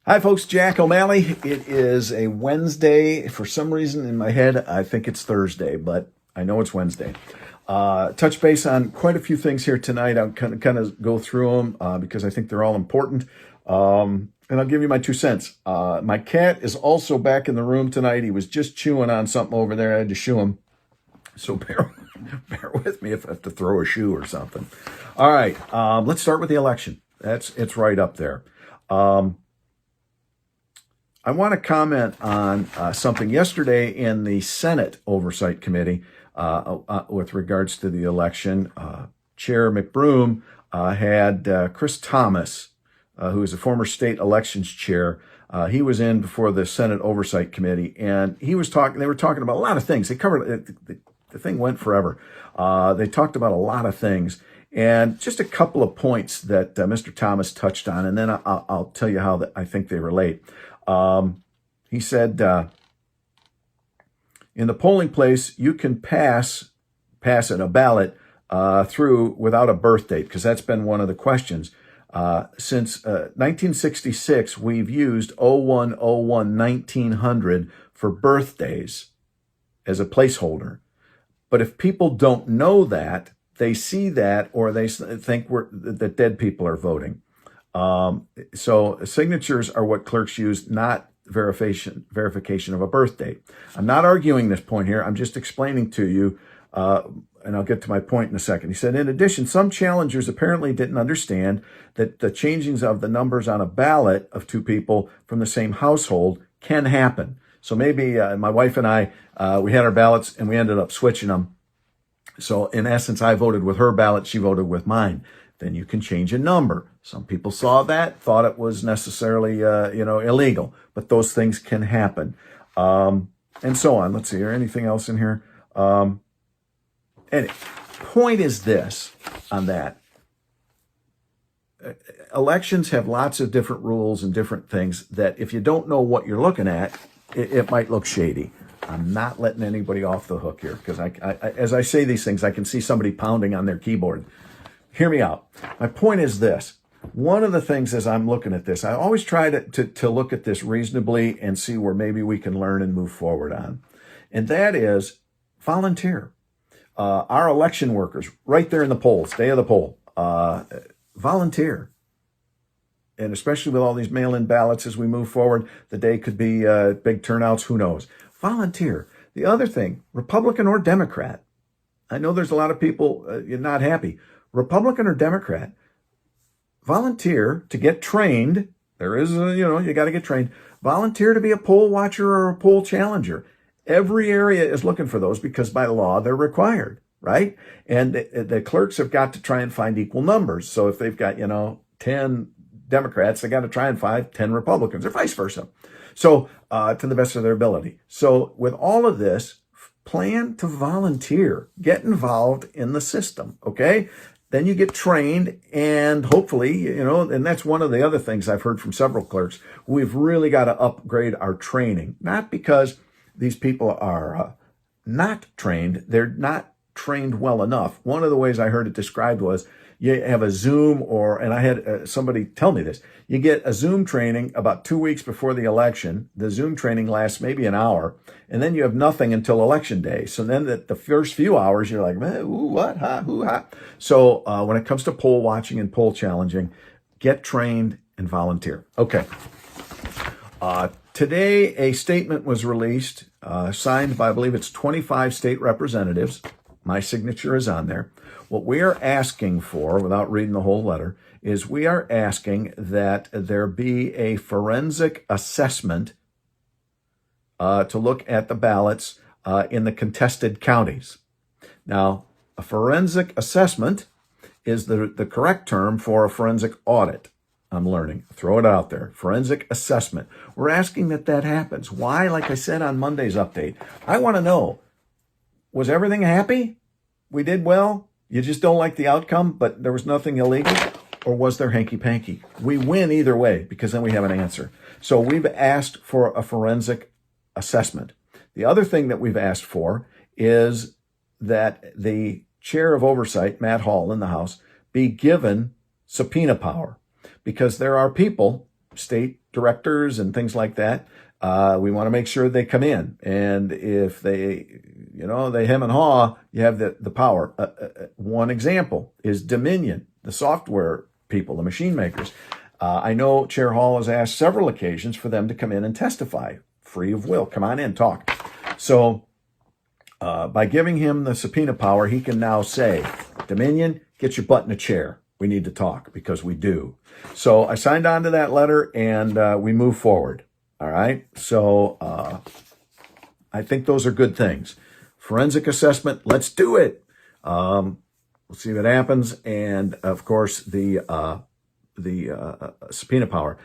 Hi, folks. Jack O'Malley. It is a Wednesday. For some reason in my head, I think it's Thursday, but I know it's Wednesday. Touch base on quite a few things here tonight. I'll kind of go through them because I think they're all important. And I'll give you my 2 cents. My cat is also back in the room tonight. He was just chewing on something over there. I had to shoo him. So bear with me if I have to throw a shoe or something. All right. Let's start with the election. It's right up there. I want to comment on something yesterday in the Senate Oversight Committee with regards to the election. Chair McBroom had Chris Thomas, who is a former state elections chair. He was in before the Senate Oversight Committee, and he was talking. They were talking about a lot of things. They covered the thing went forever. They talked about a lot of things, and just a couple of points that Mr. Thomas touched on, and then I'll tell you how I think they relate. He said, in the polling place, you can pass it, a ballot, through without a birth date, because that's been one of the questions. Since 1966, we've used 01/01/1900 for birthdays as a placeholder. But if people don't know that, they see that, or they think that dead people are voting. So signatures are what clerks use, not verification of a birth date. I'm not arguing this point here. I'm just explaining to you, and I'll get to my point in a second. He said, in addition, some challengers apparently didn't understand that the changings of the numbers on a ballot of two people from the same household can happen. So maybe my wife and I, we had our ballots and we ended up switching them. So in essence, I voted with her ballot. She voted with mine. Then you can change a number. Some people saw that, thought it was necessarily, illegal, but those things can happen. And so on. Let's see, is there anything else in here? And point is this on that. Elections have lots of different rules and different things that if you don't know what you're looking at, it might look shady. I'm not letting anybody off the hook here because as I say these things, I can see somebody pounding on their keyboard. Hear me out. My point is this. One of the things as I'm looking at this, I always try to look at this reasonably and see where maybe we can learn and move forward on. And that is volunteer. Our election workers, right there in the polls, day of the poll, volunteer. And especially with all these mail-in ballots as we move forward, the day could be big turnouts, who knows. Volunteer. The other thing, Republican or Democrat. I know there's a lot of people not happy. Republican or Democrat, volunteer to get trained. There is, you got to get trained. Volunteer to be a poll watcher or a poll challenger. Every area is looking for those because by law they're required, right? And the clerks have got to try and find equal numbers. So if they've got, 10 Democrats, they got to try and find 10 Republicans or vice versa. So to the best of their ability. So with all of this, plan to volunteer, get involved in the system, okay? Then you get trained and hopefully, and that's one of the other things I've heard from several clerks. We've really got to upgrade our training, not because these people are not trained. They're not trained well enough. One of the ways I heard it described was you have a Zoom and I had somebody tell me this. You get a Zoom training about 2 weeks before the election. The Zoom training lasts maybe an hour, and then you have nothing until election day. So then the first few hours, you're like, ooh, what, ha, who, ha. So when it comes to poll watching and poll challenging, get trained and volunteer. Okay. Today, a statement was released, signed by, I believe it's 25 state representatives. My signature is on there. What we are asking for, without reading the whole letter, is we are asking that there be a forensic assessment to look at the ballots in the contested counties. Now, a forensic assessment is the correct term for a forensic audit. I'm learning. Throw it out there. Forensic assessment. We're asking that happens. Why? Like I said on Monday's update, I want to know, was everything happy? We did well? You just don't like the outcome, but there was nothing illegal? Or was there hanky-panky? We win either way because then we have an answer. So we've asked for a forensic assessment. The other thing that we've asked for is that the chair of oversight, Matt Hall in the House, be given subpoena power because there are people, state directors and things like that. We want to make sure they come in. And if they, they hem and haw, you have the power. One example is Dominion, the software people, the machine makers. I know Chair Hall has asked several occasions for them to come in and testify, free of will. Come on in, talk. So by giving him the subpoena power, he can now say, Dominion, get your butt in a chair. We need to talk, because we do. So I signed on to that letter, and we move forward. All right. So I think those are good things. Forensic assessment, let's do it. We'll see what happens. And of course, the subpoena power.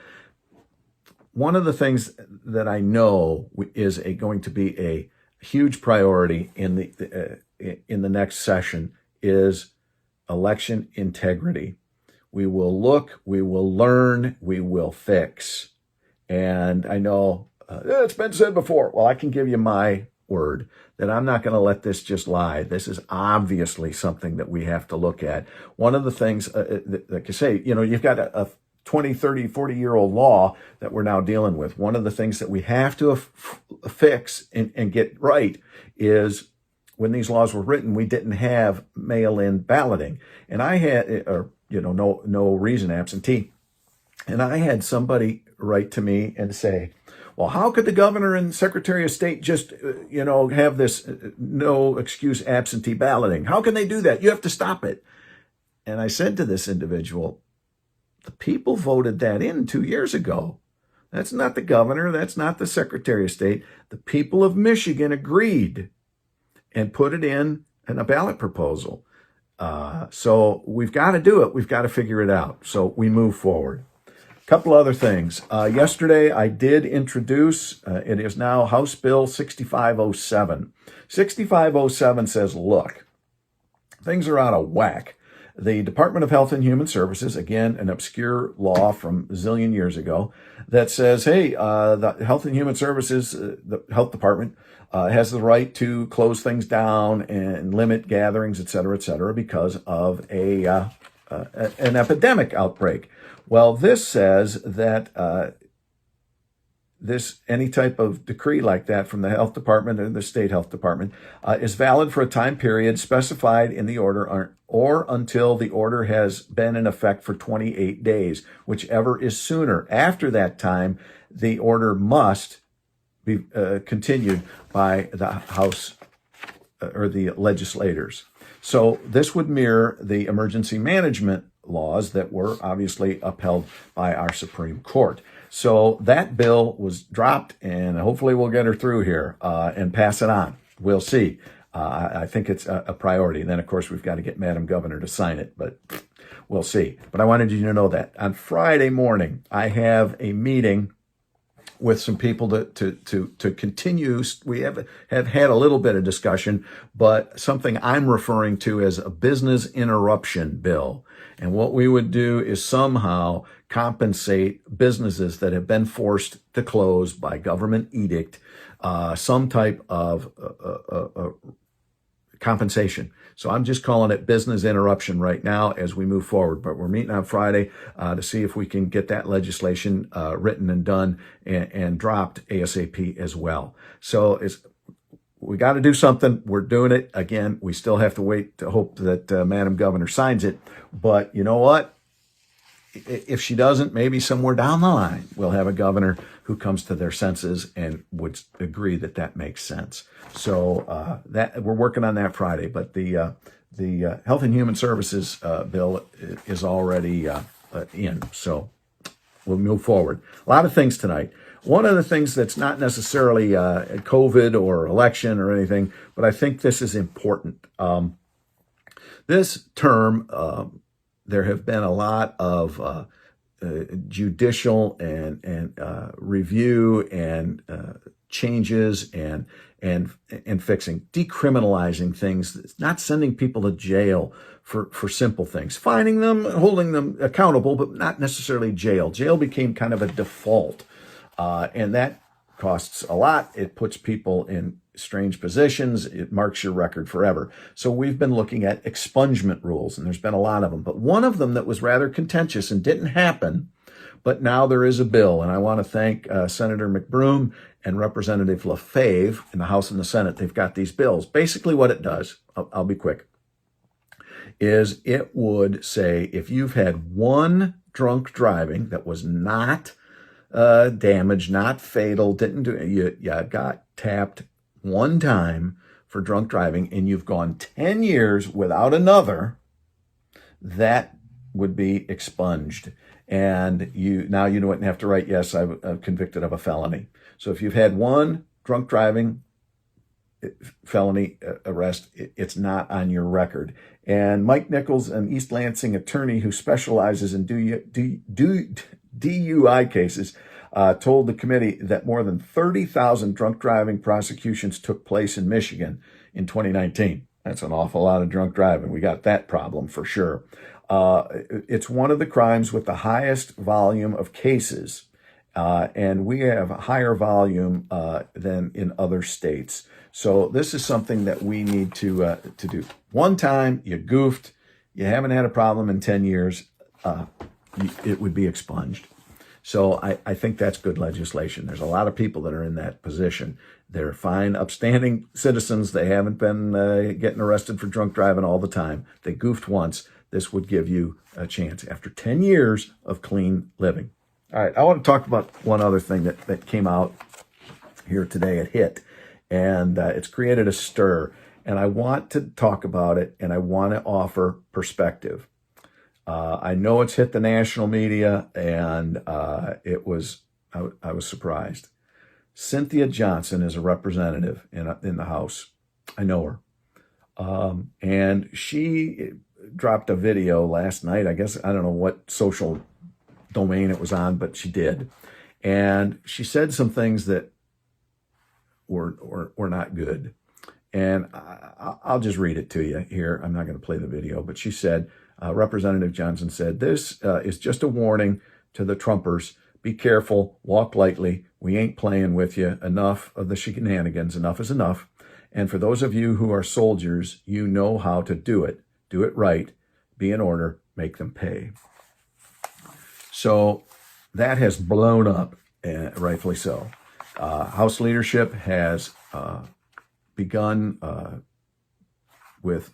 One of the things that I know is going to be a huge priority in the next session is election integrity. We will look, we will learn, we will fix. And I know it's been said before. Well, I can give you my word that I'm not going to let this just lie. This is obviously something that we have to look at. One of the things, like I say, you've got a 20, 30, 40-year-old law that we're now dealing with. One of the things that we have to fix and get right is when these laws were written, we didn't have mail-in balloting. And I had, no reason absentee. And I had somebody write to me and say, well, how could the governor and secretary of state just, have this no excuse absentee balloting? How can they do that? You have to stop it. And I said to this individual, the people voted that in 2 years ago. That's not the governor. That's not the secretary of state. The people of Michigan agreed and put it in a ballot proposal. So we've got to do it. We've got to figure it out. So we move forward. Couple other things. Yesterday, I did introduce, it is now House Bill 6507. 6507 says, look, things are out of whack. The Department of Health and Human Services, again, an obscure law from a zillion years ago, that says, hey, the Health and Human Services, the Health Department, has the right to close things down and limit gatherings, et cetera, because of an epidemic outbreak. Well, this says that any type of decree like that from the health department or the state health department is valid for a time period specified in the order or until the order has been in effect for 28 days, whichever is sooner. After that time, the order must be continued by the House or the legislators. So this would mirror the emergency management laws that were obviously upheld by our Supreme Court. So that bill was dropped, and hopefully we'll get her through here and pass it on. We'll see. I think it's a priority. And then, of course, we've got to get Madam Governor to sign it, but we'll see. But I wanted you to know that. On Friday morning, I have a meeting with some people to continue. We have had a little bit of discussion, but something I'm referring to as a business interruption bill. And what we would do is somehow compensate businesses that have been forced to close by government edict, some type of compensation. So I'm just calling it business interruption right now as we move forward. But we're meeting on Friday to see if we can get that legislation written and done and dropped ASAP as well. So we got to do something. We're doing it. Again, we still have to wait to hope that Madam Governor signs it. But you know what? If she doesn't, maybe somewhere down the line, we'll have a governor who comes to their senses and would agree that that makes sense. So that we're working on that Friday. But the Health and Human Services bill is already in. So we'll move forward. A lot of things tonight. One of the things that's not necessarily COVID or election or anything, but I think this is important. This term, there have been a lot of judicial and review and changes and fixing, decriminalizing things, not sending people to jail for simple things, fining them, holding them accountable, but not necessarily jail. Jail became kind of a default, and that costs a lot. It puts people in strange positions. It marks your record forever. So we've been looking at expungement rules, and there's been a lot of them. But one of them that was rather contentious and didn't happen, But now there is a bill, and I want to thank Senator McBroom and Representative LaFave in the House and the Senate. They've got these bills. Basically what it does, I'll be quick, is it would say if you've had one drunk driving that was not damaged, not fatal, didn't do you got tapped one time for drunk driving, and you've gone 10 years without another, that would be expunged. And you wouldn't have to write, yes, I'm convicted of a felony. So if you've had one drunk driving felony arrest, it's not on your record. And Mike Nichols, an East Lansing attorney who specializes in DUI cases, told the committee that more than 30,000 drunk driving prosecutions took place in Michigan in 2019. That's an awful lot of drunk driving. We got that problem for sure. It's one of the crimes with the highest volume of cases, and we have a higher volume than in other states. So this is something that we need to do. One time you goofed, you haven't had a problem in 10 years, it would be expunged. So I think that's good legislation. There's a lot of people that are in that position. They're fine, upstanding citizens. They haven't been getting arrested for drunk driving all the time. They goofed once. This would give you a chance after 10 years of clean living. All right, I want to talk about one other thing that came out here today at HIT, and it's created a stir. And I want to talk about it, and I want to offer perspective. I know it's hit the national media, and I was surprised. Cynthia Johnson is a representative in the House. I know her. And she dropped a video last night. I guess, I don't know what social domain it was on, but she did. And she said some things that were not good. And I'll just read it to you here. I'm not going to play the video, but she said, Representative Johnson said, "This is just a warning to the Trumpers. Be careful, walk lightly. We ain't playing with you. Enough of the shenanigans. Enough is enough. And for those of you who are soldiers, you know how to do it. Do it right. Be in order. Make them pay." So that has blown up, rightfully so. House leadership has begun with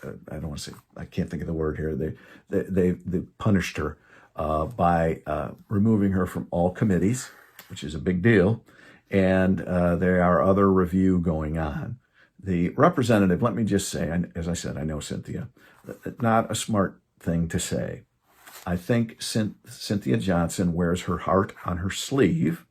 I don't want to say, I can't think of the word here. They punished her by removing her from all committees, which is a big deal. And there are other review going on. The representative, let me just say, as I said, I know Cynthia, not a smart thing to say. I think Cynthia Johnson wears her heart on her sleeve.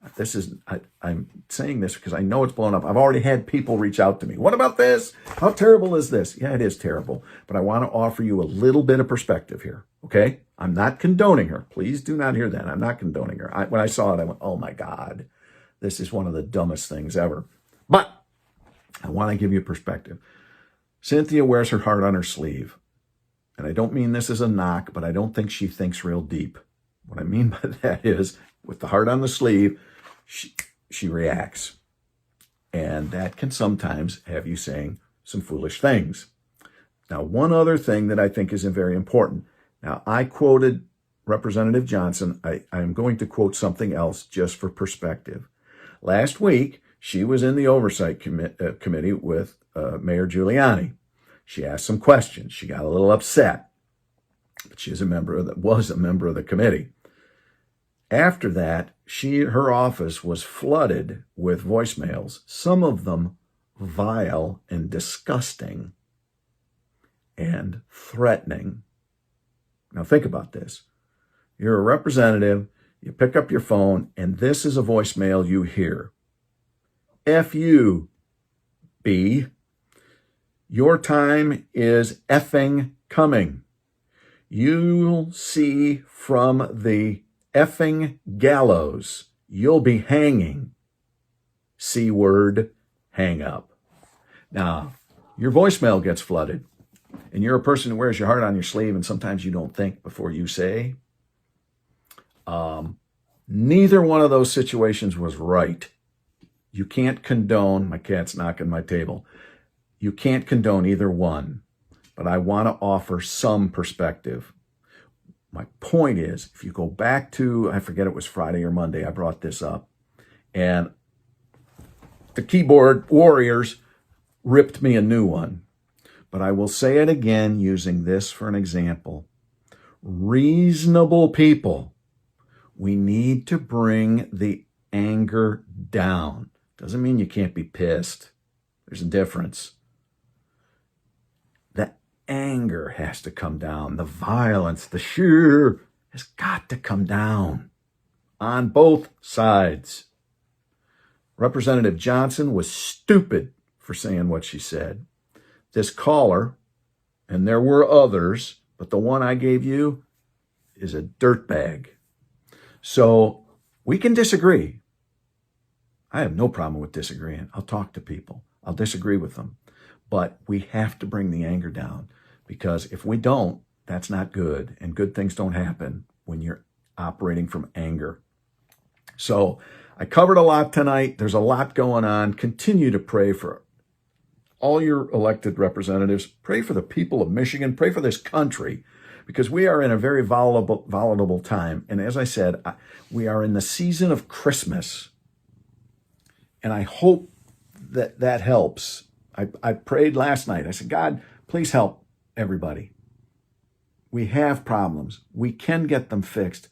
I'm saying this because I know it's blown up. I've already had people reach out to me. What about this? How terrible is this? Yeah, it is terrible. But I want to offer you a little bit of perspective here, okay? I'm not condoning her. Please do not hear that. I'm not condoning her. When I saw it, I went, oh my God, this is one of the dumbest things ever. But I want to give you perspective. Cynthia wears her heart on her sleeve. And I don't mean this as a knock, but I don't think she thinks real deep. What I mean by that is, with the heart on the sleeve, she reacts. And that can sometimes have you saying some foolish things. Now, one other thing that I think is very important. Now, I quoted Representative Johnson. I am going to quote something else just for perspective. Last week, she was in the Oversight Committee with Mayor Giuliani. She asked some questions. She got a little upset, but she was a member of the committee. After that, her office was flooded with voicemails, some of them vile and disgusting and threatening. Now think about this. You're a representative, you pick up your phone, and this is a voicemail you hear. F you, B. Your time is effing coming. You'll see from the effing gallows. You'll be hanging. C word, hang up. Now, your voicemail gets flooded, and you're a person who wears your heart on your sleeve, and sometimes you don't think before you say. Neither one of those situations was right. You can't condone, my cat's knocking my table. You can't condone either one, but I want to offer some perspective. my point is, if you go back to, I forget it was Friday or Monday, I brought this up, and the keyboard warriors ripped me a new one. But I will say it again using this for an example. Reasonable people, we need to bring the anger down. Doesn't mean you can't be pissed. There's a difference. The anger has to come down. The violence, the sheer has got to come down on both sides. Representative Johnson was stupid for saying what she said. This caller, and there were others, but the one I gave you is a dirtbag. So we can disagree. I have no problem with disagreeing. I'll talk to people. I'll disagree with them. But we have to bring the anger down, because if we don't, that's not good. And good things don't happen when you're operating from anger. So I covered a lot tonight. There's a lot going on. Continue to pray for all your elected representatives. Pray for the people of Michigan. Pray for this country, because we are in a very volatile time. And as I said, we are in the season of Christmas. And I hope that helps. I prayed last night. I said, God, please help everybody. We have problems. We can get them fixed,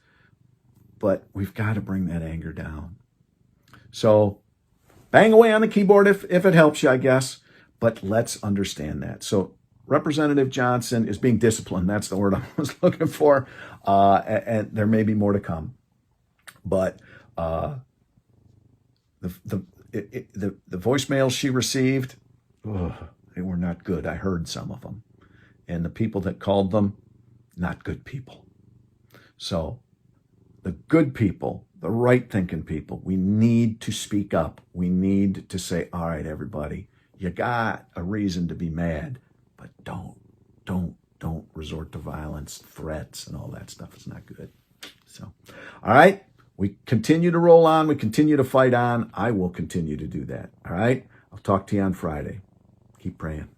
but we've got to bring that anger down. So bang away on the keyboard if it helps you, I guess. But let's understand that. So Representative Johnson is being disciplined. That's the word I was looking for. And there may be more to come. But the voicemails she received, they were not good. I heard some of them. And the people that called them, not good people. So the good people, the right-thinking people, we need to speak up. We need to say, all right, everybody, you got a reason to be mad, but don't resort to violence, threats, and all that stuff. It's not good. So, all right, we continue to roll on. We continue to fight on. I will continue to do that. All right, I'll talk to you on Friday. Keep praying.